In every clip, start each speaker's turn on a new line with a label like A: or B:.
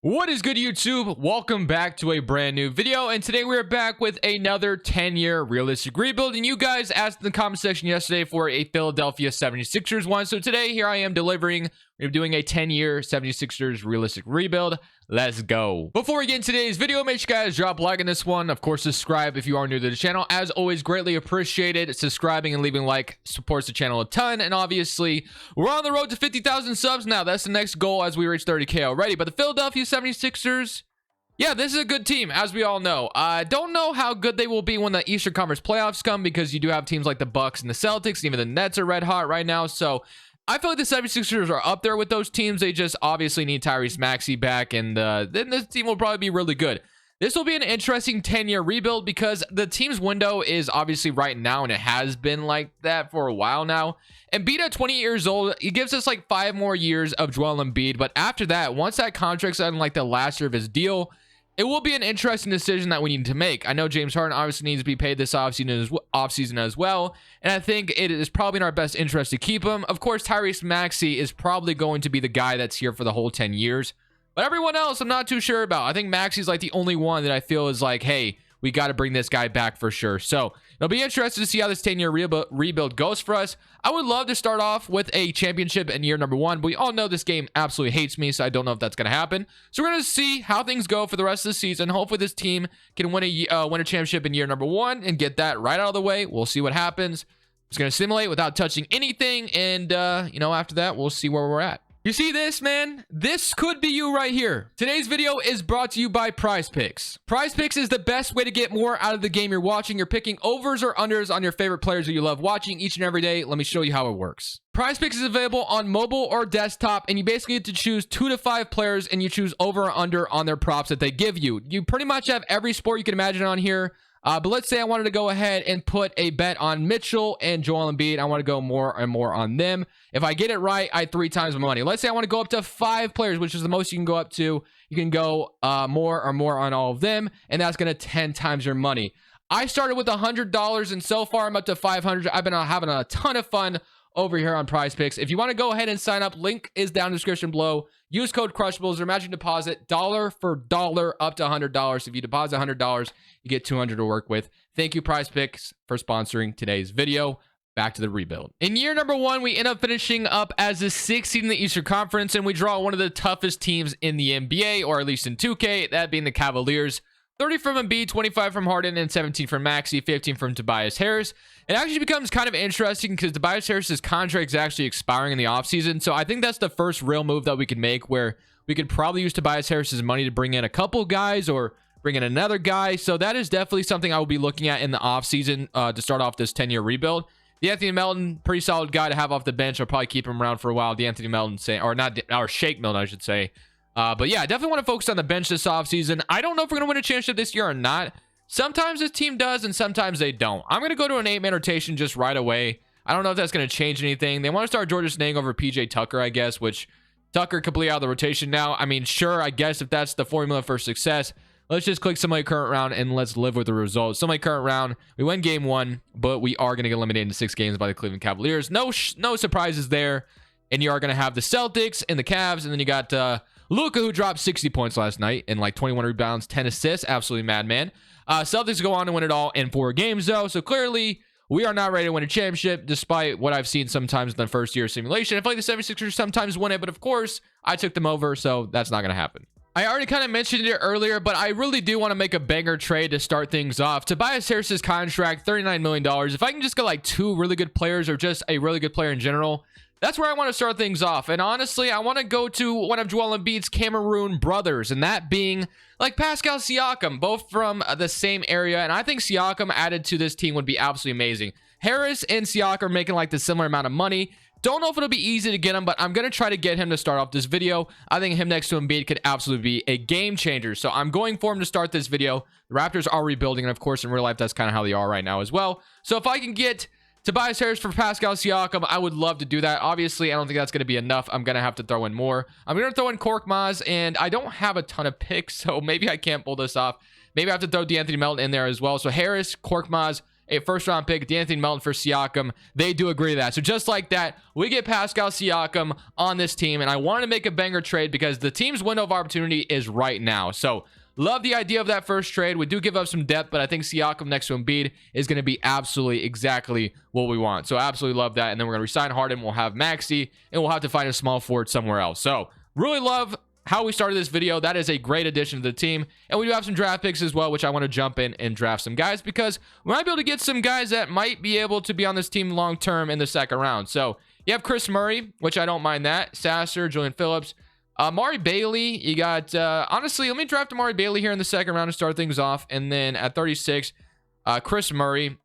A: What is good, YouTube? Welcome back to a brand new video, and today we're back with another 10-year realistic rebuild. And you guys asked in the comment section yesterday for a Philadelphia 76ers one, so today here I am delivering. We're doing a 10-year 76ers realistic rebuild. Let's go. Before we get into today's video, make sure you guys drop a like on this one. Of course, subscribe if you are new to the channel. As always, greatly appreciated. Subscribing and leaving a like supports the channel a ton. And obviously, we're on the road to 50,000 subs now. That's the next goal as we reach 30K already. But the Philadelphia 76ers, yeah, this is a good team, as we all know. I don't know how good they will be when the Eastern Conference playoffs come, because you do have teams like the Bucks and the Celtics. Even the Nets are red hot right now. So I feel like the 76ers are up there with those teams. They just obviously need Tyrese Maxey back, and then this team will probably be really good. This will be an interesting 10-year rebuild because the team's window is obviously right now, and it has been like that for a while now. Embiid at 20 years old, he gives us like 5 more years of Joel Embiid, but after that, once that contract's on like the last year of his deal, it will be an interesting decision that we need to make. I know James Harden obviously needs to be paid this offseason as well, and I think it is probably in our best interest to keep him. Of course, Tyrese Maxey is probably going to be the guy that's here for the whole 10 years, but everyone else I'm not too sure about. I think Maxey's like the only one that I feel is like, hey, we got to bring this guy back for sure. So it'll be interesting to see how this 10-year rebuild goes for us. I would love to start off with a championship in year number 1, but we all know this game absolutely hates me, so I don't know if that's going to happen. So we're going to see how things go for the rest of the season. Hopefully this team can win a championship in year number 1 and get that right out of the way. We'll see what happens. It's going to simulate without touching anything, and after that, we'll see where we're at. You see this, man? This could be you right here. Today's video is brought to you by PrizePicks. PrizePicks is the best way to get more out of the game you're watching. You're picking overs or unders on your favorite players that you love watching each and every day. Let me show you how it works. PrizePicks is available on mobile or desktop, and you basically get to choose 2 to 5 players, and you choose over or under on their props that they give you. You pretty much have every sport you can imagine on here. But let's say I wanted to go ahead and put a bet on Mitchell and Joel Embiid. I want to go more and more on them. If I get it right, I 3 times my money. Let's say I want to go up to 5 players, which is the most you can go up to. You can go more or more on all of them, and that's going to 10 times your money. I started with $100, and so far I'm up to $500. I've been having a ton of fun over here on PrizePicks. If you want to go ahead and sign up, link is down in the description below. Use code Crushables or matching deposit dollar for dollar up to $100. If you deposit $100, you get $200 to work with. Thank you, PrizePicks, for sponsoring today's video. Back to the rebuild. In year number 1, we end up finishing up as the 6th seed in the Eastern Conference, and we draw one of the toughest teams in the NBA, or at least in 2K, that being the Cavaliers. 30 from Embiid, 25 from Harden, and 17 from Maxey, 15 from Tobias Harris. It actually becomes kind of interesting because Tobias Harris's contract is actually expiring in the offseason. So I think that's the first real move that we could make, where we could probably use Tobias Harris's money to bring in a couple guys or bring in another guy. So that is definitely something I will be looking at in the offseason to start off this 10-year rebuild. D'Anthony Melton, pretty solid guy to have off the bench. I'll probably keep him around for a while. D'Anthony Melton, or Shake Milton, I should say. But yeah, I definitely want to focus on the bench this offseason. I don't know if we're going to win a championship this year or not. Sometimes this team does, and sometimes they don't. I'm going to go to an 8-man rotation just right away. I don't know if that's going to change anything. They want to start George Niang over PJ Tucker, I guess, which Tucker completely out of the rotation now. I mean, sure, I guess if that's the formula for success, let's just click somebody current round and let's live with the results. Somebody current round, we win game 1, but we are going to get eliminated in 6 games by the Cleveland Cavaliers. No surprises there. And you are going to have the Celtics and the Cavs, and then you got Luka, who dropped 60 points last night and like 21 rebounds, 10 assists. Absolutely madman. Celtics go on to win it all in 4 games, though. So clearly, we are not ready to win a championship, despite what I've seen sometimes in the first year of simulation. I feel like the 76ers sometimes win it, but of course, I took them over, so that's not going to happen. I already kind of mentioned it earlier, but I really do want to make a banger trade to start things off. Tobias Harris's contract, $39 million. If I can just get like 2 really good players or just a really good player in general, that's where I want to start things off. And honestly, I want to go to one of Joel Embiid's Cameroon brothers, and that being like Pascal Siakam, both from the same area. And I think Siakam added to this team would be absolutely amazing. Harris and Siakam are making like the similar amount of money. Don't know if it'll be easy to get him, but I'm going to try to get him to start off this video. I think him next to Embiid could absolutely be a game changer. So I'm going for him to start this video. The Raptors are rebuilding, and of course, in real life, that's kind of how they are right now as well. So if I can get Tobias Harris for Pascal Siakam, I would love to do that. Obviously, I don't think that's going to be enough. I'm going to have to throw in more. I'm going to throw in Korkmaz, and I don't have a ton of picks, so maybe I can't pull this off. Maybe I have to throw D'Anthony Melton in there as well. So Harris, Korkmaz, a first-round pick, D'Anthony Melton for Siakam. They do agree to that. So just like that, we get Pascal Siakam on this team, and I wanted to make a banger trade because the team's window of opportunity is right now. So love the idea of that first trade. We do give up some depth, but I think Siakam next to Embiid is going to be absolutely exactly what we want. So absolutely love that. And then we're going to resign Harden. We'll have Maxey, and we'll have to find a small forward somewhere else. So really love how we started this video. That is a great addition to the team. And we do have some draft picks as well, which I want to jump in and draft some guys because we might be able to get some guys that might be able to be on this team long term in the second round. So you have Chris Murray, which I don't mind that. Sasser, Julian Phillips, Amari Bailey. You got, honestly, let me draft Amari Bailey here in the second round to start things off. And then at 36, Chris Murray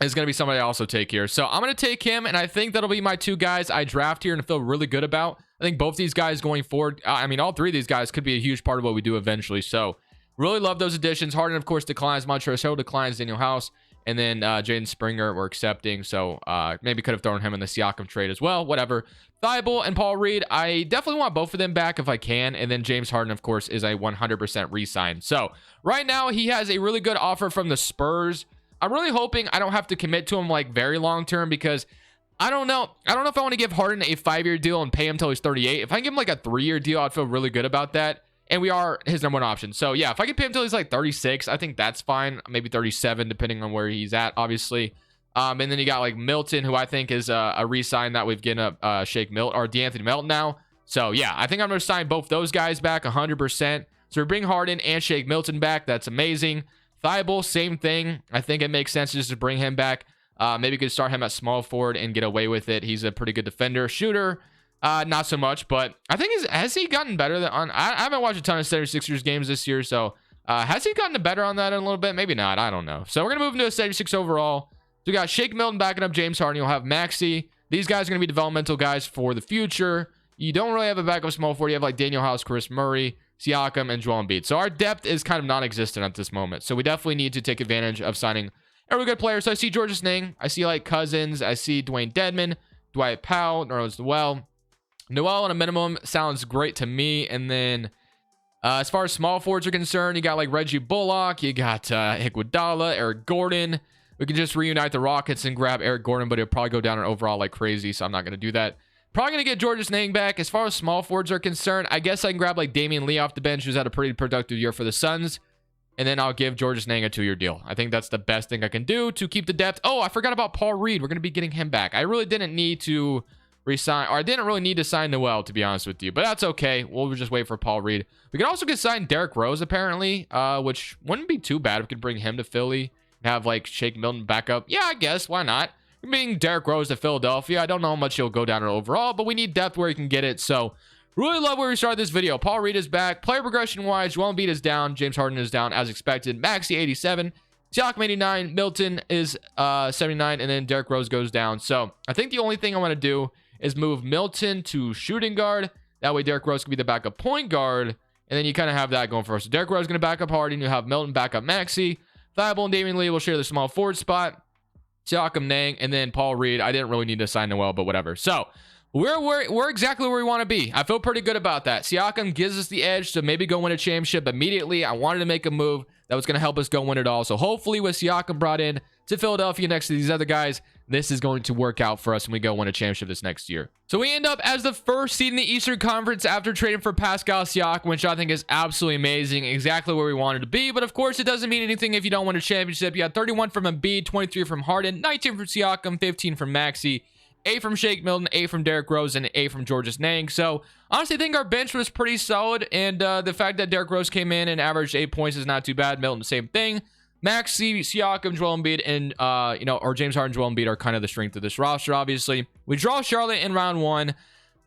A: is going to be somebody I also take here. So I'm going to take him, and I think that'll be my two guys I draft here and feel really good about. I think both these guys going forward, I mean, all three of these guys could be a huge part of what we do eventually. So really love those additions. Harden, of course, declines. Montrezl Harrell declines. Daniel House. And then Jaden Springer we're accepting. So maybe could have thrown him in the Siakam trade as well. Whatever. Thibault and Paul Reed, I definitely want both of them back if I can. And then James Harden, of course, is a 100% re-sign. So right now he has a really good offer from the Spurs. I'm really hoping I don't have to commit to him like very long term because I don't know if I want to give Harden a 5-year deal and pay him till he's 38. If I can give him like a 3-year deal, I'd feel really good about that. And we are his number one option. So yeah, if I can pay him till he's like 36, I think that's fine. Maybe 37, depending on where he's at, obviously. And then you got like Milton, who I think is a re-sign that we've given up Shake Milton or D'Anthony Melton now. So yeah, I think I'm going to sign both those guys back 100%. So we bring Harden and Shake Milton back. That's amazing. Thibault, same thing. I think it makes sense just to bring him back. Maybe you could start him at small forward and get away with it. He's a pretty good defender. Shooter, not so much, but I think has he gotten better than on? I haven't watched a ton of 76ers games this year, so has he gotten better on that in a little bit? Maybe not. I don't know. So we're gonna move into a 76 overall. So we got Shake Milton backing up James Harden. You'll have Maxey. These guys are gonna be developmental guys for the future. You don't really have a backup small forward. You have like Daniel House, Chris Murray, Siakam, and Joel Embiid. So our depth is kind of non-existent at this moment. So we definitely need to take advantage of signing a really good player. So I see Georges Niang. I see like Cousins. I see Dwayne Dedmon, Dwight Powell, Nerlens Noel. Noel on a minimum sounds great to me. And then as far as small forwards are concerned, you got like Reggie Bullock. You got Iguodala, Eric Gordon. We can just reunite the Rockets and grab Eric Gordon, but it'll probably go down in overall like crazy. So I'm not going to do that. Probably going to get Georges Niang back. As far as small forwards are concerned, I guess I can grab like Damian Lee off the bench, who's had a pretty productive year for the Suns. And then I'll give Georges Niang a 2-year deal. I think that's the best thing I can do to keep the depth. Oh, I forgot about Paul Reed. We're going to be getting him back. I really didn't need to resign, or I didn't really need to sign Noel, to be honest with you. But that's okay. We'll just wait for Paul Reed. We can also get signed Derrick Rose, apparently, which wouldn't be too bad. We could bring him to Philly and have like Shake Milton back up. Yeah, I guess. Why not? Being Derrick Rose to Philadelphia, I don't know how much he'll go down overall, but we need depth where he can get it. So really love where we started this video. Paul Reed is back. Player progression wise, Joel Embiid is down. James Harden is down as expected. Maxey 87. Siakam 89. Milton is 79. And then Derrick Rose goes down. So I think the only thing I want to do is move Milton to shooting guard. That way Derrick Rose can be the backup point guard. And then you kind of have that going for us. So Derrick Rose is going to back up Harden. You have Milton back up Maxey. Thibault and Damian Lee will share the small forward spot. Siakam, Niang, and then Paul Reed. I didn't really need to sign Noel, but whatever. So we're exactly where we want to be. I feel pretty good about that. Siakam gives us the edge to maybe go win a championship immediately. I wanted to make a move that was going to help us go win it all. So hopefully with Siakam brought in to Philadelphia next to these other guys, this is going to work out for us when we go win a championship this next year. So we end up as the first seed in the Eastern Conference after trading for Pascal Siakam, which I think is absolutely amazing. Exactly where we wanted to be. But of course, it doesn't mean anything if you don't win a championship. You got 31 from Embiid, 23 from Harden, 19 from Siakam, 15 from Maxey, 8 from Shake Milton, 8 from Derrick Rose, and 8 from Georges Niang. So honestly, I think our bench was pretty solid. And the fact that Derrick Rose came in and averaged 8 points is not too bad. Milton, the same thing. Maxey, Siakam, Joel Embiid, and or James Harden, Joel Embiid are kind of the strength of this roster. Obviously, we draw Charlotte in round 1.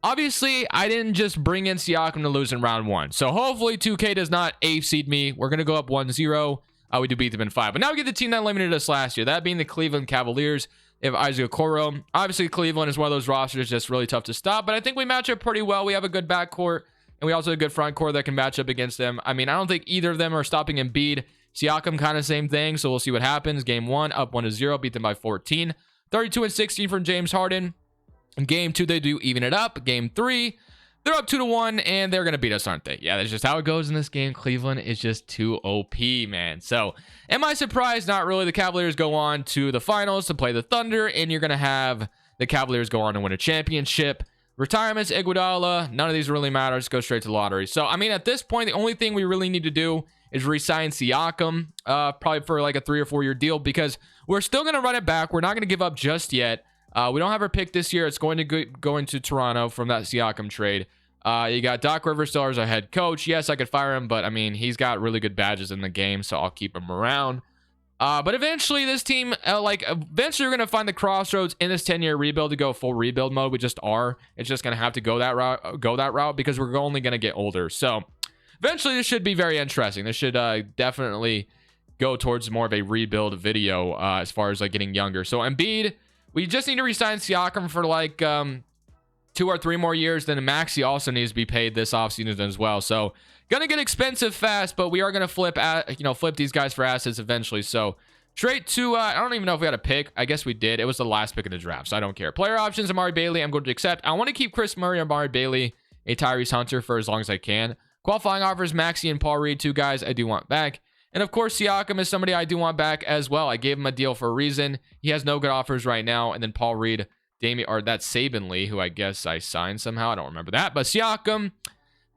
A: Obviously, I didn't just bring in Siakam to lose in round 1. So hopefully 2K does not 8 seed me. We're going to go up 1-0. We do beat them in 5. But now we get the team that eliminated us last year. That being the Cleveland Cavaliers. They have Isaac Okoro. Obviously, Cleveland is one of those rosters just really tough to stop. But I think we match up pretty well. We have a good backcourt. And we also have a good front court that can match up against them. I mean, I don't think either of them are stopping Embiid. Siakam, kind of same thing. So we'll see what happens. Game 1, up 1-0. Beat them by 14. 32 and 16 from James Harden. In game 2, they do even it up. Game 3, They're up 2-1, and they're going to beat us, aren't they? Yeah, that's just how it goes in this game. Cleveland is just too OP, man. So, am I surprised? Not really. The Cavaliers go on to the finals to play the Thunder, and you're going to have the Cavaliers go on and win a championship. Retirements, Iguodala, none of these really matters. Go straight to the lottery. So, I mean, at this point, the only thing we really need to do is re-sign Siakam, probably for like a 3 or 4 year deal, because we're still going to run it back. We're not going to give up just yet. We don't have our pick this year. It's going to go into Toronto from that Siakam trade. You got Doc Rivers still as our head coach. Yes, I could fire him, but I mean, he's got really good badges in the game, so I'll keep him around. But eventually, this team, eventually, we're going to find the crossroads in this 10-year rebuild to go full rebuild mode. We just are. It's just going to have to go that route because we're only going to get older. So, eventually, this should be very interesting. This should definitely go towards more of a rebuild video as far as like getting younger. So, Embiid, we just need to re-sign Siakam for like 2 or 3 more years. Then Maxey also needs to be paid this offseason as well. So, gonna get expensive fast, but we are gonna flip these guys for assets eventually. So straight to I don't even know if we had a pick. I guess we did. It was the last pick of the draft, so I don't care. Player options: Amari Bailey. I'm going to accept. I want to keep Chris Murray, Amari Bailey, a Tyrese Hunter for as long as I can. Qualifying offers: Maxey and Paul Reed, 2 guys I do want back. And of course, Siakam is somebody I do want back as well. I gave him a deal for a reason. He has no good offers right now. And then Paul Reed, that's Saban Lee, who I guess I signed somehow. I don't remember that. But Siakam,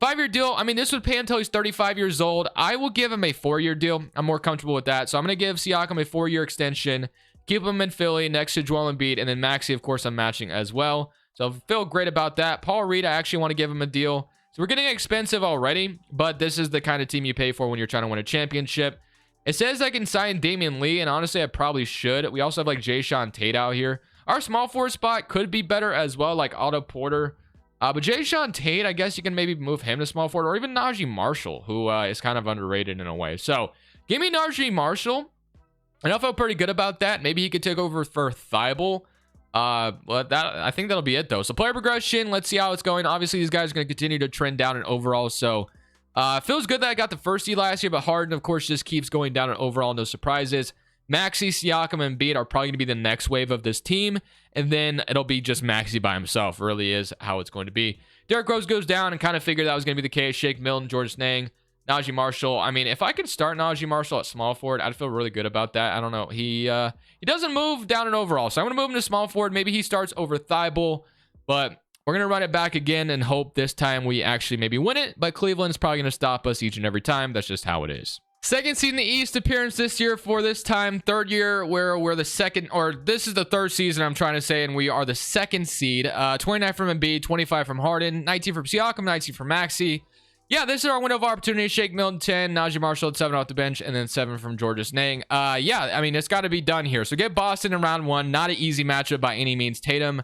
A: 5-year deal. I mean, this would pay until he's 35 years old. I will give him a 4-year deal. I'm more comfortable with that. So I'm going to give Siakam a 4-year extension. Keep him in Philly next to Joel Embiid. And then Maxey, of course, I'm matching as well. So I feel great about that. Paul Reed, I actually want to give him a deal. So we're getting expensive already. But this is the kind of team you pay for when you're trying to win a championship. It says I can sign Damian Lee. And honestly, I probably should. We also have like Jayshawn Tate out here. Our small forward spot could be better as well, like Otto Porter. But Jayshawn Tate, I guess you can maybe move him to small forward, or even Najee Marshall, who is kind of underrated in a way. So give me Najee Marshall, and I feel pretty good about that. Maybe he could take over for Thibault. But I think that'll be it though. So player progression, let's see how it's going. Obviously, these guys are going to continue to trend down in overall. So feels good that I got the first seed last year, but Harden, of course, just keeps going down in overall. No surprises. Maxey, Siakam, and Embiid are probably going to be the next wave of this team. And then it'll be just Maxey by himself. Really is how it's going to be. Derrick Rose goes down and kind of figured that was going to be the case. Shake Milton, George Niang, Najee Marshall. I mean, if I could start Najee Marshall at small forward, I'd feel really good about that. I don't know. He doesn't move down in overall. So I'm going to move him to small forward. Maybe he starts over Thibault. But we're going to run it back again and hope this time we actually maybe win it. But Cleveland's probably going to stop us each and every time. That's just how it is. Second seed in the East appearance this year for this time. 3rd year where we're the second, or this is the 3rd season I'm trying to say, and we are the 2nd seed. 29 from Embiid, 25 from Harden, 19 from Siakam, 19 from Maxey. Yeah, this is our window of opportunity. Shake Milton, 10, Najee Marshall at 7 off the bench, and then 7 from George Niang. Yeah, I mean, it's got to be done here. So get Boston in round 1. Not an easy matchup by any means. Tatum.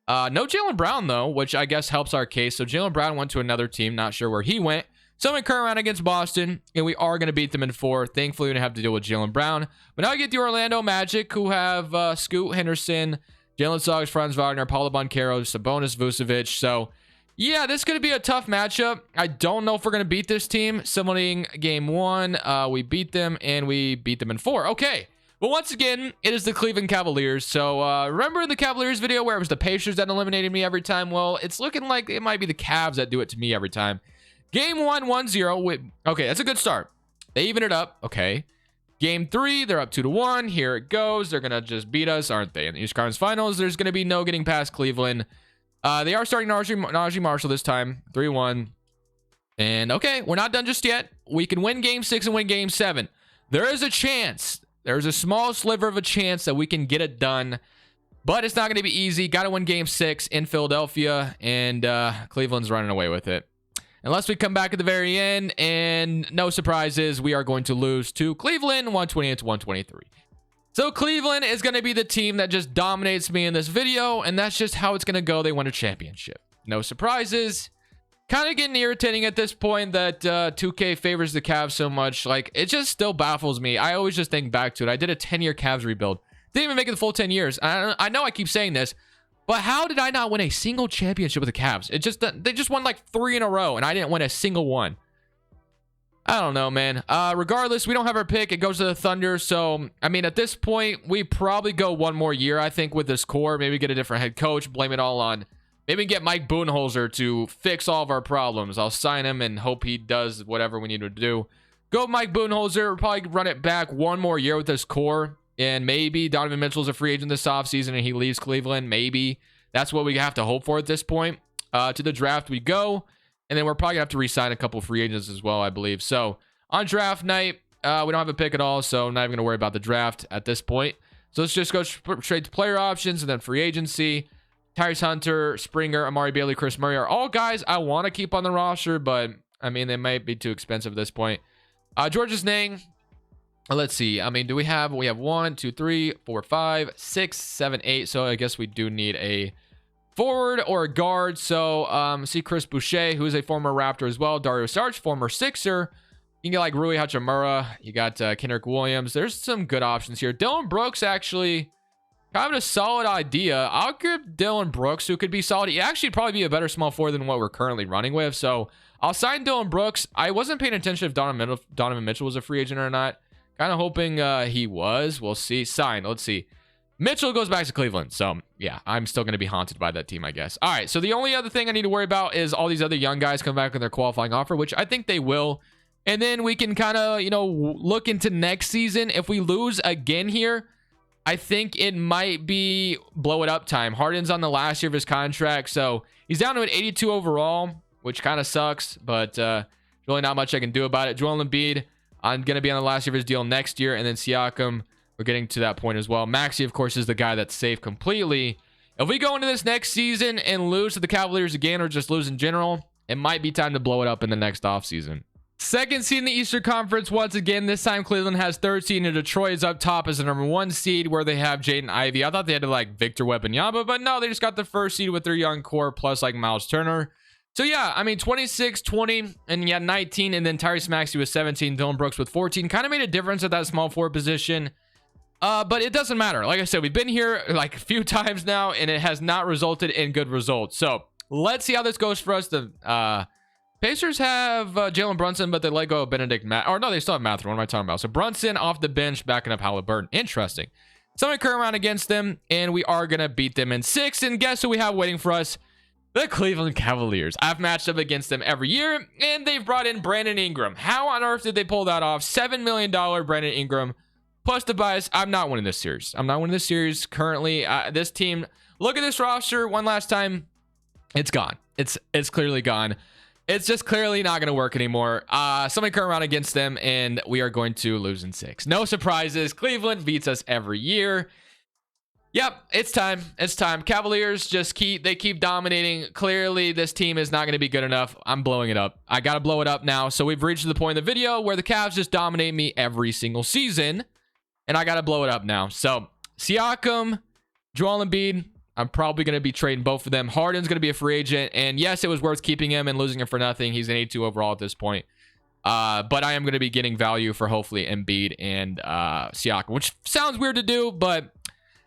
A: No Jaylen Brown, though, which I guess helps our case. So Jaylen Brown went to another team. Not sure where he went. So I'm in current round against Boston, and we are going to beat them in 4. Thankfully, we don't have to deal with Jaylen Brown. But now I get the Orlando Magic, who have Scoot Henderson, Jalen Suggs, Franz Wagner, Paulo Banchero, Sabonis, Vucevic. So, yeah, this is going to be a tough matchup. I don't know if we're going to beat this team. Similarly, game 1, we beat them, and we beat them in 4. Okay. Well, once again, it is the Cleveland Cavaliers. So, remember the Cavaliers video where it was the Pacers that eliminated me every time? Well, it's looking like it might be the Cavs that do it to me every time. Game 1, 1-0. Okay, that's a good start. They even it up. Okay. Game 3, they're up 2-1. Here it goes. They're going to just beat us, aren't they? In the East Conference Finals, there's going to be no getting past Cleveland. They are starting Najee Marshall this time. 3-1. And, okay, we're not done just yet. We can win Game 6 and win Game 7. There is a chance. There's a small sliver of a chance that we can get it done. But it's not going to be easy. Got to win Game 6 in Philadelphia. And Cleveland's running away with it. Unless we come back at the very end, and no surprises, we are going to lose to Cleveland, 128-123. So Cleveland is going to be the team that just dominates me in this video, and that's just how it's going to go. They win a championship. No surprises. Kind of getting irritating at this point that 2K favors the Cavs so much. Like, it just still baffles me. I always just think back to it. I did a 10-year Cavs rebuild. Didn't even make it the full 10 years. I know I keep saying this, but how did I not win a single championship with the Cavs? They just won like 3 in a row, and I didn't win a single one. I don't know, man. Regardless, we don't have our pick. It goes to the Thunder. So, I mean, at this point, we probably go one more year, I think, with this core. Maybe get a different head coach. Blame it all on Maybe get Mike Budenholzer to fix all of our problems. I'll sign him and hope he does whatever we need to do. Go Mike Budenholzer. We'll probably run it back one more year with this core. And maybe Donovan Mitchell's a free agent this offseason and he leaves Cleveland. Maybe. That's what we have to hope for at this point. To the draft we go. And then we're probably going to have to re-sign a couple free agents as well, I believe. So on draft night, we don't have a pick at all. So I'm not even going to worry about the draft at this point. So let's just go straight to player options and then free agency. Tyrese Hunter, Springer, Amari Bailey, Chris Murray are all guys I want to keep on the roster, but I mean, they might be too expensive at this point. Georges Niang, let's see. I mean, we have 1, 2, 3, 4, 5, 6, 7, 8. So I guess we do need a forward or a guard. So see Chris Boucher, who is a former Raptor as well. Dario Saric, former Sixer. You can get like Rui Hachimura. You got Kendrick Williams. There's some good options here. Dylan Brooks actually kind of a solid idea. I'll give Dylan Brooks, who could be solid. He actually probably be a better small forward than what we're currently running with. So I'll sign Dylan Brooks. I wasn't paying attention if Donovan Mitchell was a free agent or not. Kind of hoping he was. We'll see. Sign. Let's see. Mitchell goes back to Cleveland. So yeah, I'm still going to be haunted by that team, I guess. All right. So the only other thing I need to worry about is all these other young guys come back with their qualifying offer, which I think they will. And then we can kind of, look into next season. If we lose again here, I think it might be blow it up time. Harden's on the last year of his contract, so he's down to an 82 overall, which kind of sucks, but really not much I can do about it. Joel Embiid, I'm going to be on the last year of his deal next year, and then Siakam, we're getting to that point as well. Maxey, of course, is the guy that's safe completely. If we go into this next season and lose to the Cavaliers again, or just lose in general, it might be time to blow it up in the next offseason. Second seed in the Eastern Conference once again. This time Cleveland has third seed and Detroit is up top as the number 1 seed where they have Jaden Ivey. I thought they had to like Victor Wembanyama, but no, they just got the first seed with their young core plus like Miles Turner. So yeah, I mean 26, 20, and yeah 19, and then Tyrese Maxey with 17, Dylan Brooks with 14. Kind of made a difference at that small forward position. But it doesn't matter. Like I said, we've been here like a few times now and it has not resulted in good results. So let's see how this goes for us. The Pacers have Jalen Brunson, but they let go of Benedict or no, they still have Mathurin. What am I talking about? So Brunson off the bench, backing up Halliburton. Interesting. Someone come around against them, and we are going to beat them in 6. And guess who we have waiting for us? The Cleveland Cavaliers. I've matched up against them every year, and they've brought in Brandon Ingram. How on earth did they pull that off? $7 million Brandon Ingram. Plus the bias, I'm not winning this series. I'm not winning this series currently. This team, look at this roster one last time. It's gone. It's clearly gone. It's just clearly not going to work anymore. Somebody come around against them, and we are going to lose in 6. No surprises. Cleveland beats us every year. Yep, it's time. It's time. Cavaliers just keep dominating. Clearly, this team is not going to be good enough. I'm blowing it up. I got to blow it up now. So we've reached the point in the video where the Cavs just dominate me every single season, and I got to blow it up now. So Siakam, Joel Embiid, I'm probably going to be trading both of them. Harden's going to be a free agent. And yes, it was worth keeping him and losing him for nothing. He's an 82 overall at this point. But I am going to be getting value for hopefully Embiid and Siakam, which sounds weird to do, but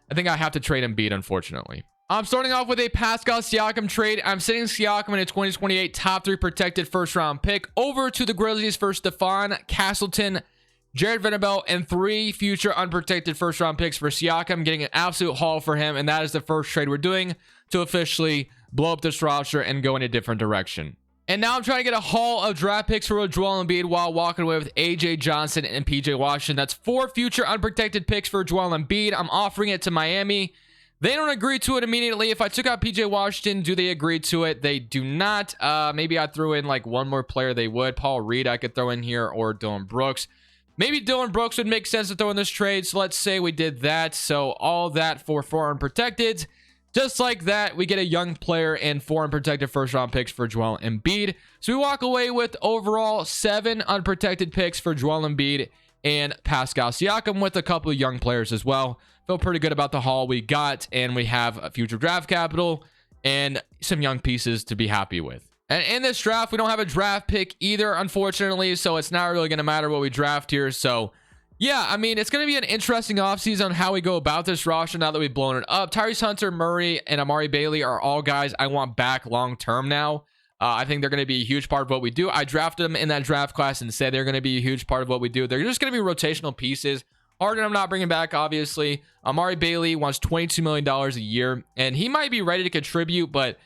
A: I think I have to trade Embiid, unfortunately. I'm starting off with a Pascal Siakam trade. I'm sending Siakam in a 2028 top 3 protected first round pick over to the Grizzlies for Stephon Castleton, Jared Vanderbilt, and 3 future unprotected first round picks for Siakam, getting an absolute haul for him. And that is the first trade we're doing to officially blow up this roster and go in a different direction. And now I'm trying to get a haul of draft picks for Joel Embiid while walking away with AJ Johnson and PJ Washington. That's 4 future unprotected picks for Joel Embiid. I'm offering it to Miami. They don't agree to it immediately. If I took out PJ Washington, do they agree to it? They do not. Maybe I threw in like one more player they would. Paul Reed I could throw in here, or Dylan Brooks. Maybe Dylan Brooks would make sense to throw in this trade. So let's say we did that. So all that for 4 unprotected. Just like that, we get a young player and 4 unprotected first round picks for Joel Embiid. So we walk away with overall 7 unprotected picks for Joel Embiid and Pascal Siakam, with a couple of young players as well. Feel pretty good about the haul we got, and we have a future draft capital and some young pieces to be happy with. And in this draft, we don't have a draft pick either, unfortunately, so it's not really going to matter what we draft here. So yeah, I mean, it's going to be an interesting offseason on how we go about this roster now that we've blown it up. Tyrese Hunter, Murray, and Amari Bailey are all guys I want back long-term now. I think they're going to be a huge part of what we do. I drafted them in that draft class and said they're going to be a huge part of what we do. They're just going to be rotational pieces. Harden, I'm not bringing back, obviously. Amari Bailey wants $22 million a year, and he might be ready to contribute, but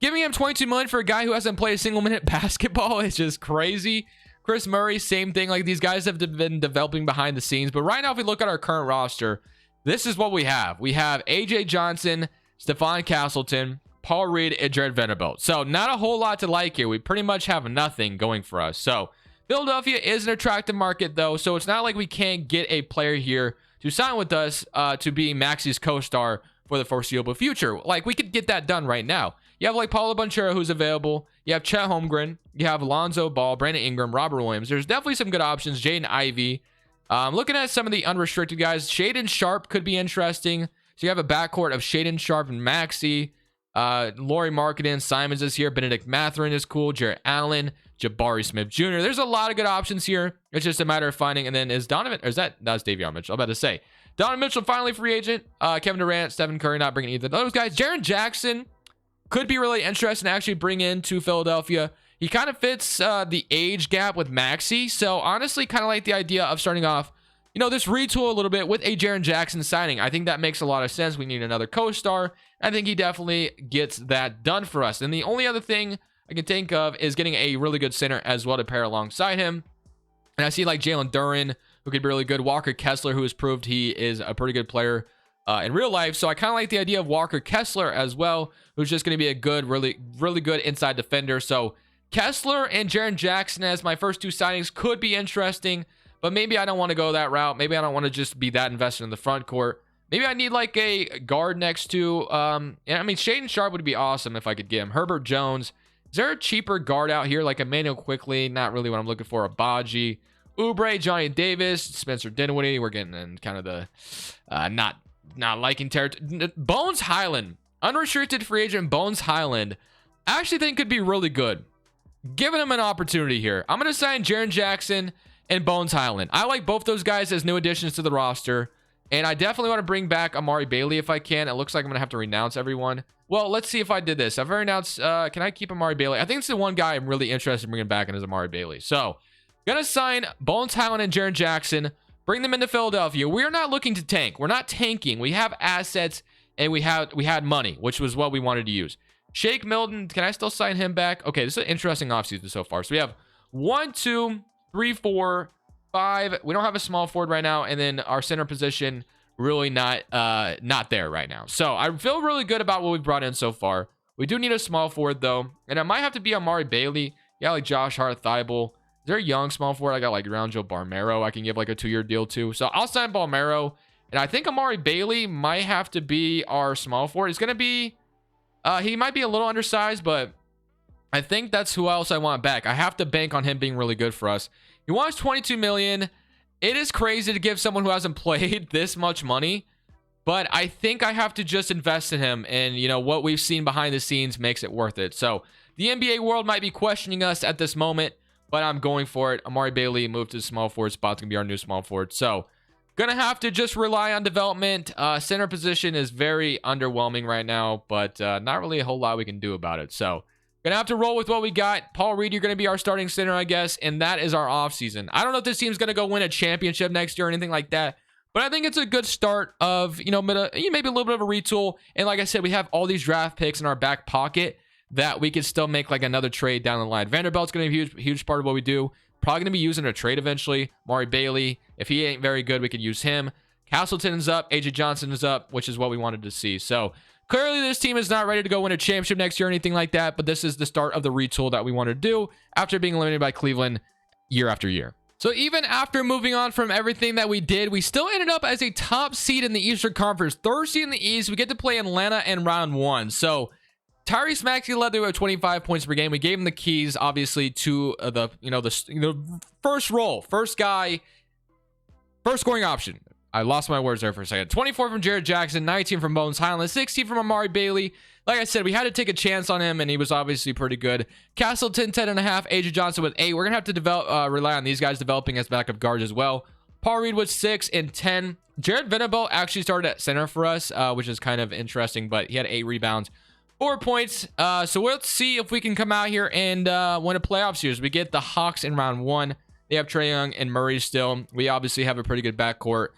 A: Giving him 22 million for a guy who hasn't played a single minute basketball is just crazy. Chris Murray, same thing. Like, these guys have been developing behind the scenes. But right now, if we look at our current roster, this is what we have. We have AJ Johnson, Stephon Castleton, Paul Reed, and Jared Vanderbilt. So not a whole lot to like here. We pretty much have nothing going for us. So Philadelphia is an attractive market, though. So it's not like we can't get a player here to sign with us to be Maxi's co-star for the foreseeable future. Like, we could get that done right now. You have like Paulo Banchero, who's available. You have Chet Holmgren. You have Alonzo Ball, Brandon Ingram, Robert Williams. There's definitely some good options. Jaden Ivey. Looking at some of the unrestricted guys, Shaden Sharp could be interesting. So you have a backcourt of Shaden Sharp and Maxi. Laurie Marketing, Simons is here. Benedict Mathurin is cool. Jarrett Allen, Jabari Smith Jr. There's a lot of good options here. It's just a matter of finding. And then is Donovan, or is that's Davion Mitchell? I'm about to say. Donovan Mitchell, finally free agent. Kevin Durant, Stephen Curry, not bringing either of those guys. Jaren Jackson could be really interesting to actually bring into Philadelphia. He kind of fits the age gap with Maxi. So honestly, kind of like the idea of starting off, you know, this retool a little bit with a Jaren Jackson signing. I think that makes a lot of sense. We need another co-star. I think he definitely gets that done for us. And the only other thing I can think of is getting a really good center as well to pair alongside him. And I see like Jalen Duren, who could be really good. Walker Kessler, who has proved he is a pretty good player in real life. So I kind of like the idea of Walker Kessler as well, who's just going to be a good, really good inside defender. So Kessler and Jaren Jackson as my first two signings could be interesting, but maybe I don't want to go that route. Maybe I don't want to just be that invested in the front court. Maybe I need like a guard next to, I mean, Shaden Sharp would be awesome if I could get him. Herbert Jones. Is there a cheaper guard out here? Like Emmanuel Quickly? Not really what I'm looking for. Abaji. Oubre, Johnny Davis, Spencer Dinwiddie. We're getting in kind of the not liking territory. Bones Highland, unrestricted free agent Bones Highland, I actually think could be really good. Giving him an opportunity here. I'm going to sign Jaren Jackson and Bones Highland. I like both those guys as new additions to the roster. And I definitely want to bring back Amari Bailey if I can. It looks like I'm going to have to renounce everyone. Well, let's see if I did this. I've renounced. Can I keep Amari Bailey? I think it's the one guy I'm really interested in bringing back in is Amari Bailey. So, going to sign Bones Highland and Jaren Jackson. Bring them into Philadelphia. We are not looking to tank. We're not tanking. We have assets and we had money, which was what we wanted to use. Shake Milton, can I still sign him back? Okay, this is an interesting offseason so far. So we have 1, 2, 3, 4, 5. We don't have a small forward right now, and then our center position really not there right now. So I feel really good about what we've brought in so far. We do need a small forward though, and it might have to be Amari Bailey. Yeah, like Josh Hart, Thibault. They're young small forward. I got like Rounjo Barmero. I can give like a 2-year deal to. So I'll sign Barmero. And I think Amari Bailey might have to be our small forward. He's going to be, he might be a little undersized, but I think that's who else I want back. I have to bank on him being really good for us. He wants 22 million. It is crazy to give someone who hasn't played this much money, but I think I have to just invest in him. And, you know, what we've seen behind the scenes makes it worth it. So the NBA world might be questioning us at this moment, but I'm going for it. Amari Bailey moved to the small forward spot. It's going to be our new small forward. So, gonna have to just rely on development. Center position is very underwhelming right now, but not really a whole lot we can do about it. So, gonna have to roll with what we got. Paul Reed, you're going to be our starting center, I guess, and that is our offseason. I don't know if this team's going to go win a championship next year or anything like that, but I think it's a good start of, you know, maybe a little bit of a retool. And like I said, we have all these draft picks in our back pocket that we could still make like another trade down the line. Vanderbilt's going to be a huge part of what we do. Probably going to be using a trade eventually. Maury Bailey, if he ain't very good, we could use him. Castleton's up. AJ Johnson is up, which is what we wanted to see. So clearly this team is not ready to go win a championship next year or anything like that, but this is the start of the retool that we want to do after being eliminated by Cleveland year after year. So even after moving on from everything that we did, we still ended up as a top seed in the Eastern Conference. Third seed in the East. We get to play Atlanta in round 1. So Tyrese Maxey led to 25 points per game. We gave him the keys, obviously, to the first role, first guy, first scoring option. I lost my words there for a second. 24 from Jared Jackson, 19 from Bones Highland, 16 from Amari Bailey. Like I said, we had to take a chance on him, and he was obviously pretty good. Castleton, 10.5. AJ Johnson with 8. We're going to have to rely on these guys developing as backup guards as well. Paul Reed with 6 and 10. Jared Vanderbilt actually started at center for us, which is kind of interesting, but he had 8 rebounds. 4 points. So let's see if we can come out here and win a playoff series. We get the Hawks in round 1. They have Trae Young and Murray still. We obviously have a pretty good backcourt.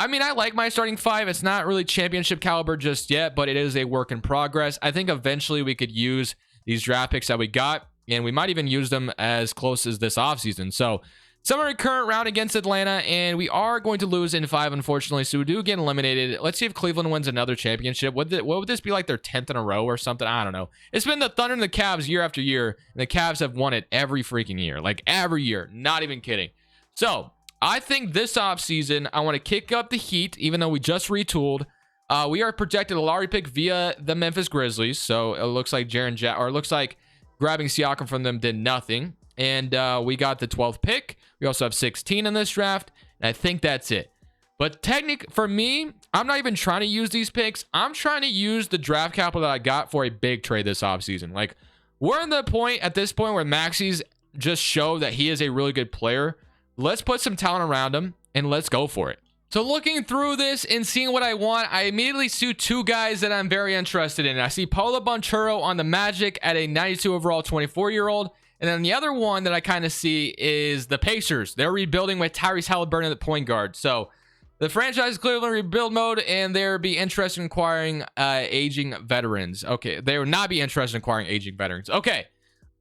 A: I mean, I like my starting five. It's not really championship caliber just yet, but it is a work in progress. I think eventually we could use these draft picks that we got, and we might even use them as close as this offseason. So, summary current round against Atlanta, and we are going to lose in 5, unfortunately, so we do get eliminated. Let's see if Cleveland wins another championship. What would this be, like their 10th in a row or something? I don't know. It's been the Thunder and the Cavs year after year, and the Cavs have won it every freaking year. Like, every year. Not even kidding. So, I think this offseason, I want to kick up the heat, even though we just retooled. We are projected a lottery pick via the Memphis Grizzlies, so it looks like it looks like grabbing Siakam from them did nothing. And we got the 12th pick. We also have 16 in this draft, and I think that's it. But for me, I'm not even trying to use these picks. I'm trying to use the draft capital that I got for a big trade this offseason. Like, we're at this point where Maxi's just showed that he is a really good player. Let's put some talent around him, and let's go for it. So looking through this and seeing what I want, I immediately see two guys that I'm very interested in. I see Paulo Banchero on the Magic at a 92 overall 24-year-old. And then the other one that I kind of see is the Pacers. They're rebuilding with Tyrese Halliburton at the point guard. So the franchise is clearly in rebuild mode, and they'll be interested in acquiring aging veterans. Okay, they would not be interested in acquiring aging veterans. Okay,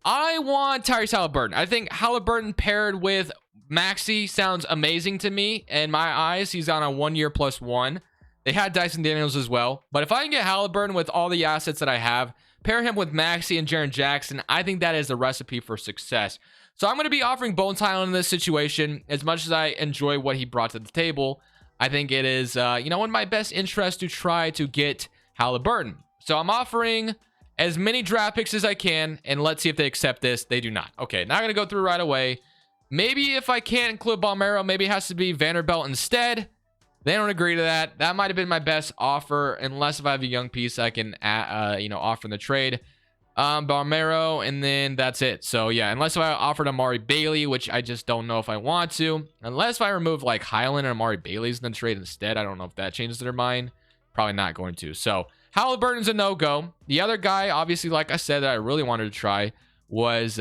A: I want Tyrese Halliburton. I think Halliburton paired with Maxey sounds amazing to me. In my eyes, he's on a 1 year plus 1. They had Dyson Daniels as well. But if I can get Halliburton with all the assets that I have, pair him with Maxey and Jaren Jackson, I think that is the recipe for success. So I'm going to be offering Bones Highland in this situation. As much as I enjoy what he brought to the table, I think it is, in my best interest to try to get Halliburton. So I'm offering as many draft picks as I can, and let's see if they accept this. They do not. Okay, not going to go through right away. Maybe if I can't include Balmero, maybe it has to be Vanderbilt instead. They don't agree to that. That might have been my best offer, unless if I have a young piece I can, offer in the trade. Balmero, and then that's it. So, yeah, unless if I offered Amari Bailey, which I just don't know if I want to. Unless if I remove, like, Highland and Amari Bailey's in the trade instead. I don't know if that changes their mind. Probably not going to. So, Halliburton's a no-go. The other guy, obviously, like I said, that I really wanted to try was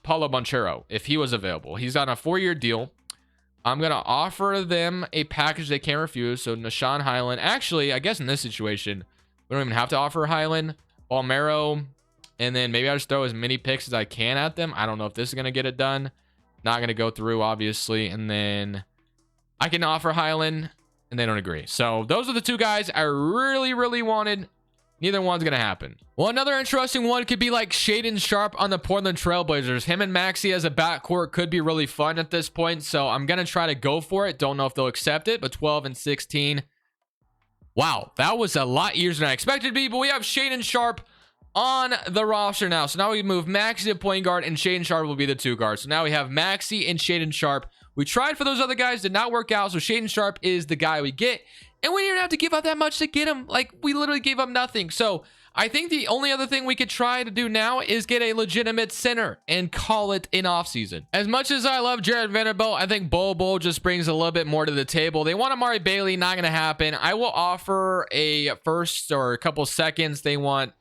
A: Paulo Banchero, if he was available. He's on a 4-year deal. I'm going to offer them a package they can't refuse. So, Nashawn Highland. Actually, I guess in this situation, we don't even have to offer Highland. Balmero. And then maybe I'll just throw as many picks as I can at them. I don't know if this is going to get it done. Not going to go through, obviously. And then I can offer Highland, and they don't agree. So those are the two guys I really, really wanted. Neither one's going to happen. Well, another interesting one could be like Shaedon Sharpe on the Portland Trailblazers. Him and Maxey as a backcourt could be really fun at this point. So I'm going to try to go for it. Don't know if they'll accept it, but 12 and 16. Wow, that was a lot easier than I expected to be. But we have Shaedon Sharpe on the roster now. So now we move Maxey to point guard, and Shaedon Sharpe will be the 2 guards. So now we have Maxey and Shaedon Sharpe. We tried for those other guys, did not work out. So Shaedon Sharpe is the guy we get. And we didn't have to give up that much to get him. Like, we literally gave up nothing. So I think the only other thing we could try to do now is get a legitimate center and call it an offseason. As much as I love Jared Vanderbilt, I think Bol just brings a little bit more to the table. They want Amari Bailey, not going to happen. I will offer a first or a couple seconds. They want...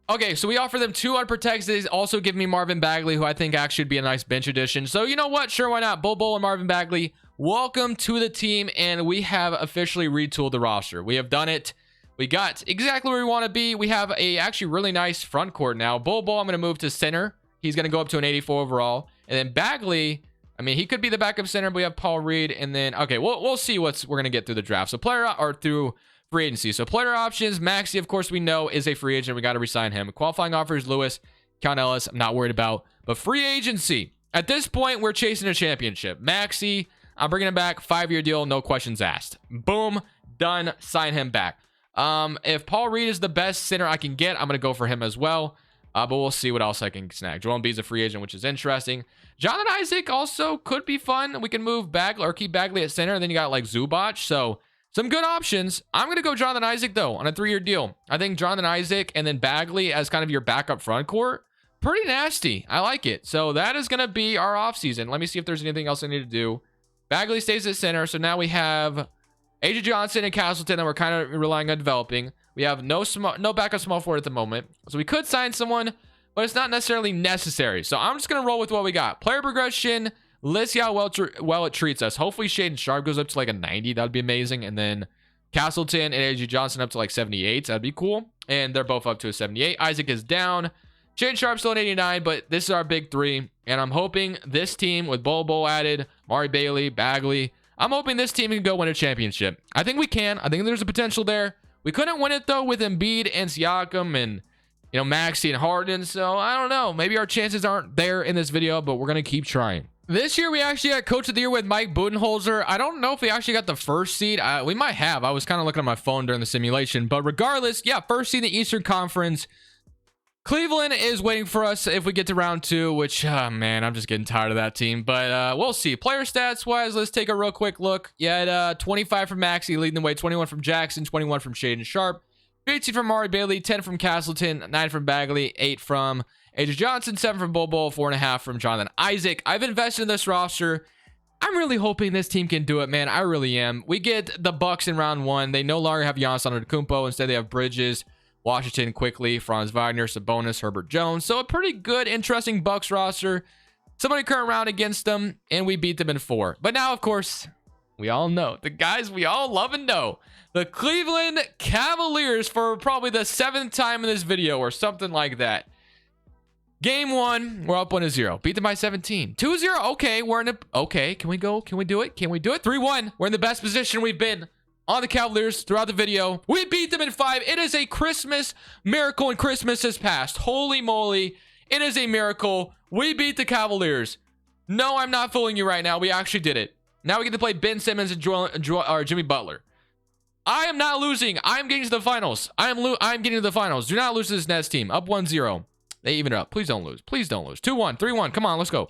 A: Okay, so we offer them 2 unprotected. They also give me Marvin Bagley, who I think actually would be a nice bench addition. So you know what? Sure, why not? Bol and Marvin Bagley, welcome to the team, and we have officially retooled the roster. We have done it. We got exactly where we want to be. We have a actually really nice front court now. Bol, I'm going to move to center. He's going to go up to an 84 overall. And then Bagley, I mean, he could be the backup center, but we have Paul Reed. And then, okay, we'll see what we're going to get through the draft. So through free agency. So player options, Maxey, of course, we know is a free agent. We got to resign him. Qualifying offers, Lewis, Count Ellis, I'm not worried about. But free agency, at this point, we're chasing a championship. Maxey, I'm bringing him back. 5-year deal, no questions asked. Boom, done, sign him back. If Paul Reed is the best center I can get, I'm going to go for him as well. But we'll see what else I can snag. Joel Embiid's a free agent, which is interesting. Jonathan Isaac also could be fun. We can move Bagley or keep Bagley at center. And then you got like Zubac. So some good options. I'm going to go Jonathan Isaac, though, on a 3-year deal. I think Jonathan Isaac and then Bagley as kind of your backup front court. Pretty nasty. I like it. So that is going to be our offseason. Let me see if there's anything else I need to do. Bagley stays at center. So now we have AJ Johnson and Castleton that we're kind of relying on developing. We have no backup small forward at the moment. So we could sign someone, but it's not necessarily necessary. So I'm just going to roll with what we got. Player progression, Let's see how well it treats us. Hopefully Shaden Sharp goes up to like a 90. That'd be amazing. And then Castleton and AJ Johnson up to like 78. That'd be cool. And they're both up to a 78. Isaac is down. Shaden Sharp's still at 89, but this is our big three. And I'm hoping this team with Bol added, Mari Bailey, Bagley, I'm hoping this team can go win a championship. I think we can. I think there's a potential there. We couldn't win it though with Embiid and Siakam and Maxey and Harden. So I don't know. Maybe our chances aren't there in this video, but we're going to keep trying. This year, we actually got Coach of the Year with Mike Budenholzer. I don't know if we actually got the first seed. We might have. I was kind of looking at my phone during the simulation. But regardless, yeah, first seed in the Eastern Conference. Cleveland is waiting for us if we get to round 2, which, man, I'm just getting tired of that team. But we'll see. Player stats-wise, let's take a real quick look. Yeah, 25 from Maxey leading the way, 21 from Jackson, 21 from Shaden Sharp, 18 from Mari Bailey, 10 from Castleton, 9 from Bagley, 8 from AJ Johnson, 7 from Bol, 4.5 from Jonathan Isaac. I've invested in this roster. I'm really hoping this team can do it, man. I really am. We get the Bucks in round 1. They no longer have Giannis Antetokounmpo. Instead, they have Bridges, Washington, Quickly, Franz Wagner, Sabonis, Herbert Jones. So a pretty good, interesting Bucks roster. Somebody current round against them, and we beat them in 4. But now, of course, we all know. The guys we all love and know. The Cleveland Cavaliers for probably the 7th time in this video or something like that. Game 1, we're up 1-0. Beat them by 17. 2-0. Okay, we're in a... Okay, can we go? Can we do it? Can we do it? 3-1. We're in the best position we've been on the Cavaliers throughout the video. We beat them in 5. It is a Christmas miracle, and Christmas has passed. Holy moly. It is a miracle. We beat the Cavaliers. No, I'm not fooling you right now. We actually did it. Now we get to play Ben Simmons and Jimmy Butler. I am not losing. I'm getting to the finals. I'm getting to the finals. Do not lose to this Nets team. Up 1-0. They even it up. Please don't lose. Please don't lose. 2-1, 3-1. Come on, let's go.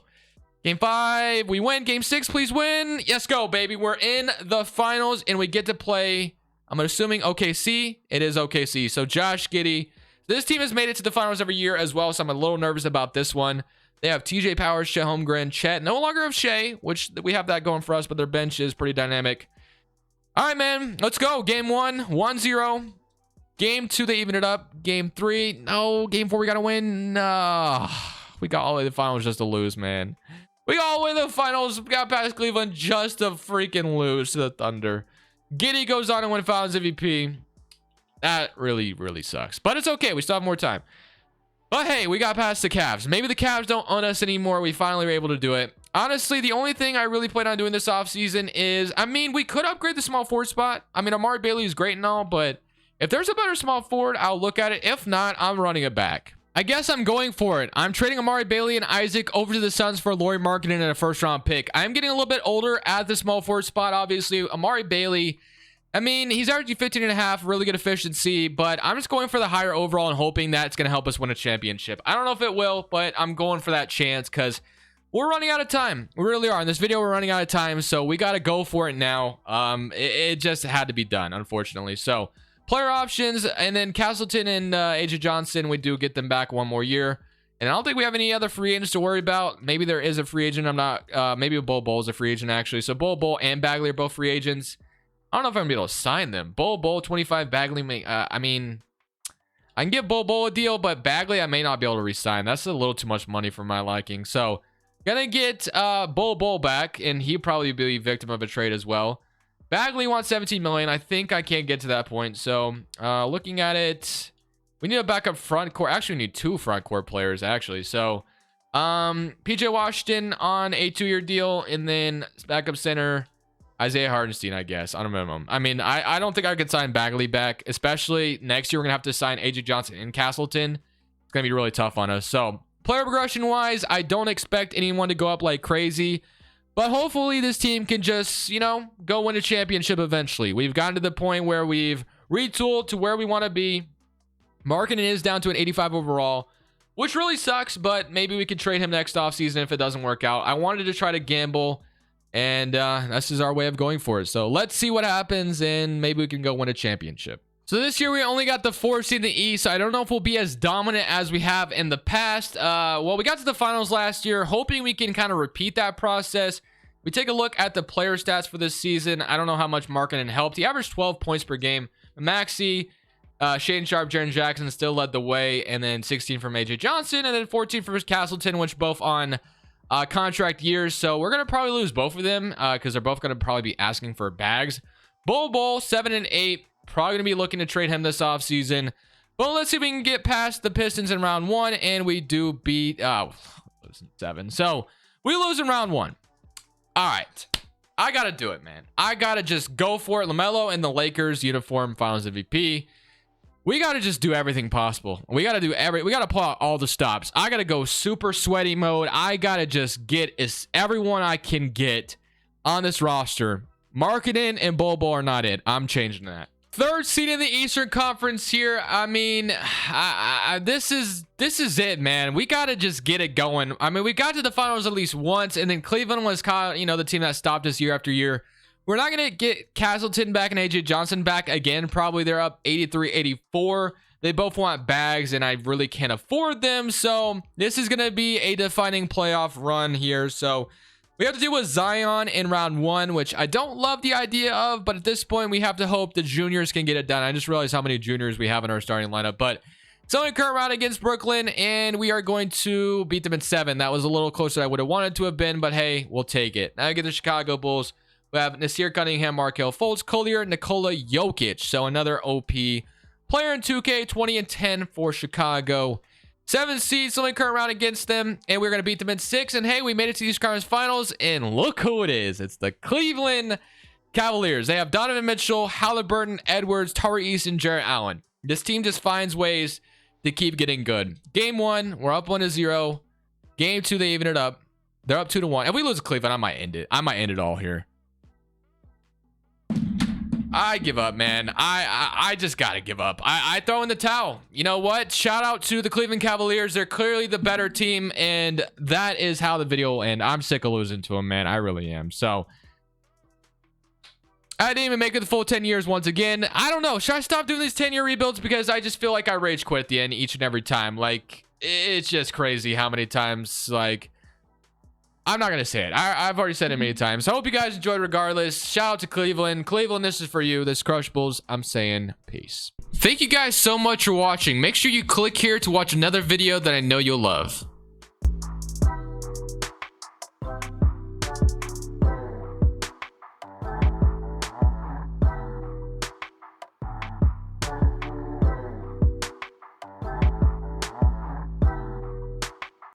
A: Game 5, we win. Game 6, please win. Yes, go, baby. We're in the finals, and we get to play, I'm assuming, OKC. It is OKC. So Josh Giddey. This team has made it to the finals every year as well, so I'm a little nervous about this one. They have TJ Powers, Chet Holmgren, Chet. No longer have Shea, which we have that going for us, but their bench is pretty dynamic. All right, man. Let's go. Game 1, 1-0. Game 2, they even it up. Game 3, no. Game 4, we got to win. We got all the way to the finals just to lose, man. We got all the way to the finals. We got past Cleveland just to freaking lose to the Thunder. Giddey goes on and win Finals MVP. That really, really sucks. But it's okay. We still have more time. But hey, we got past the Cavs. Maybe the Cavs don't own us anymore. We finally were able to do it. Honestly, the only thing I really plan on doing this offseason is, I mean, we could upgrade the small forward spot. I mean, Amari Bailey is great and all, but if there's a better small forward, I'll look at it. If not, I'm running it back. I guess I'm going for it. I'm trading Amari Bailey and Isaac over to the Suns for Lauri Markkanen and a first-round pick. I'm getting a little bit older at the small forward spot, obviously. Amari Bailey, I mean, he's averaging 15.5, really good efficiency, but I'm just going for the higher overall and hoping that's going to help us win a championship. I don't know if it will, but I'm going for that chance because we're running out of time. We really are. In this video, we're running out of time, so we got to go for it now. It just had to be done, unfortunately. So player options, and then Castleton and AJ Johnson, we do get them back 1 more year. And I don't think we have any other free agents to worry about. Maybe there is a free agent. I'm not, maybe Bol is a free agent, actually. So Bol and Bagley are both free agents. I don't know if I'm going to be able to sign them. Bol, 25, Bagley, I mean, I can give Bol a deal, but Bagley, I may not be able to re-sign. That's a little too much money for my liking. So, gonna get Bol back, and he'll probably be a victim of a trade as well. Bagley wants 17 million. I think I can't get to that point. So, looking at it, we need a backup front court. Actually, we need 2 front court players, actually. So, PJ Washington on a 2-year deal, and then backup center Isaiah Hardenstein, I guess, on a minimum. I mean, I don't think I could sign Bagley back, especially next year. We're gonna have to sign AJ Johnson and Castleton. It's gonna be really tough on us. So, player progression wise, I don't expect anyone to go up like crazy. But hopefully this team can just, go win a championship eventually. We've gotten to the point where we've retooled to where we want to be. Markkanen is down to an 85 overall, which really sucks, but maybe we could trade him next offseason if it doesn't work out. I wanted to try to gamble, and this is our way of going for it. So let's see what happens, and maybe we can go win a championship. So this year we only got the 4th seed in the East. I don't know if we'll be as dominant as we have in the past. Well, we got to the finals last year, hoping we can kind of repeat that process. We take a look at the player stats for this season. I don't know how much Markkanen helped. He averaged 12 points per game. Maxey, Shaden Sharp, Jaren Jackson still led the way, and then 16 from AJ Johnson, and then 14 from Castleton, which both on contract years. So we're going to probably lose both of them because they're both going to probably be asking for bags. Bol 7 and 8. Probably going to be looking to trade him this offseason. But let's see if we can get past the Pistons in round 1. And we do beat... losing 7. So we lose in round 1. All right. I got to do it, man. I got to just go for it. LaMelo in the Lakers uniform finals MVP. We got to just do everything possible. We got to do we got to pull out all the stops. I got to go super sweaty mode. I got to just get everyone I can get on this roster. Marketing and Bol are not it. I'm changing that. Third seed in the Eastern Conference here. I mean, this is it, man. We got to just get it going. I mean, we got to the finals at least once, and then Cleveland was kind of, you know, the team that stopped us year after year. We're not going to get Castleton back and AJ Johnson back again. Probably they're up 83-84. They both want bags, and I really can't afford them. So this is going to be a defining playoff run here. So we have to deal with Zion in round 1, which I don't love the idea of, but at this point, we have to hope the juniors can get it done. I just realized how many juniors we have in our starting lineup, but it's only current round against Brooklyn, and we are going to beat them in 7. That was a little closer than I would have wanted to have been, but hey, we'll take it. Now I get the Chicago Bulls. We have Nasir Cunningham, Markelle Fultz, Collier, Nikola Jokic. So another OP player in 2K, 20 and 10 for Chicago. 7 seeds, only current round against them, and we're going to beat them in 6. And hey, we made it to the Eastern Conference Finals, and look who it is. It's the Cleveland Cavaliers. They have Donovan Mitchell, Halliburton, Edwards, Tari Eason, Jarrett Allen. This team just finds ways to keep getting good. Game 1, we're up 1-0. Game 2, they even it up. They're up 2-1. If we lose to Cleveland, I might end it. I might end it all here. I give up, man. I just gotta give up. I throw in the towel. You know what? Shout out to the Cleveland Cavaliers. They're clearly the better team, and that is how the video will end. I'm sick of losing to them, man. I really am. So I didn't even make it the full 10 years once again. I don't know. Should I stop doing these 10-year rebuilds? Because I just feel like I rage quit at the end each and every time. Like, it's just crazy how many times, like, I'm not going to say it. I've already said it many times. I hope you guys enjoyed regardless. Shout out to Cleveland. Cleveland, this is for you. This is Crushables. I'm saying peace. Thank you guys so much for watching. Make sure you click here to watch another video that I know you'll love.